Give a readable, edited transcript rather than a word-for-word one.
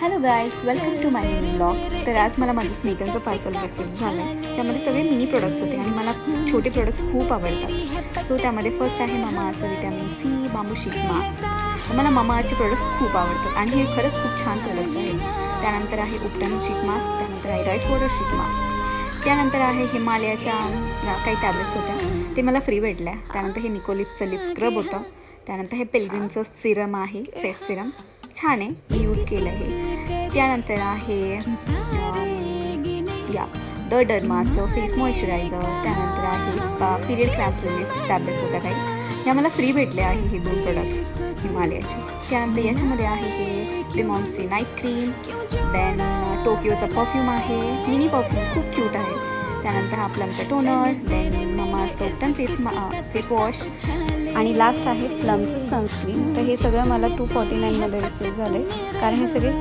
Hello guys, welcome to my mini blog. तर आज मला माझं स्मिटनचं पार्सल रिसीव्ह झालं आहे, ज्यामध्ये सगळे मिनी प्रोडक्ट्स होते आणि मला छोटे प्रोडक्ट्स खूप आवडतात. सो त्यामध्ये फर्स्ट आहे मामाअर्थचं व्हिटॅमिन सी बांबू शीट मास्क. मला मामाअर्थचे प्रोडक्ट्स खूप आवडतात आणि हे खरंच खूप छान प्रोडक्ट्स आहेत. त्यानंतर आहे उपटन शीट मास्क, त्यानंतर आहे राईस वॉटर शीट मास्क, त्यानंतर आहे हिमालयाच्या काही टॅब्लेट्स होत्या, ते मला फ्री भेटल्या. त्यानंतर हे निकोलिप्सचं लिप स्क्रब होतं. त्यानंतर हे पिलग्रिमचं सिरम आहे, फेस सिरम, छान आहे, मी यूज केलं आहे. त्यानंतर आहे द डर्माचं फेस मॉइश्चरायझर. त्यानंतर आहे पिरियड क्रॅम्प रिलीफ टॅब्लेट्स होत्या काही, ह्या मला फ्री भेटल्या आहे हे 2 प्रोडक्ट्स हिमालयाचे. त्यानंतर याच्यामध्ये आहे हे डिमॉन्सची नाईट क्रीम, देन टोकियोचा परफ्यूम आहे, मिनी परफ्यूम खूप क्यूट आहे. त्यानंतर हा प्लमचा टोनर, देन ममाचं उपटन फेस वॉश आणि लास्ट आहे प्लमचं सनस्क्रीन. तर हे सगळं मला 249 मध्ये रिसीव्ह झालं आहे, कारण हे सगळे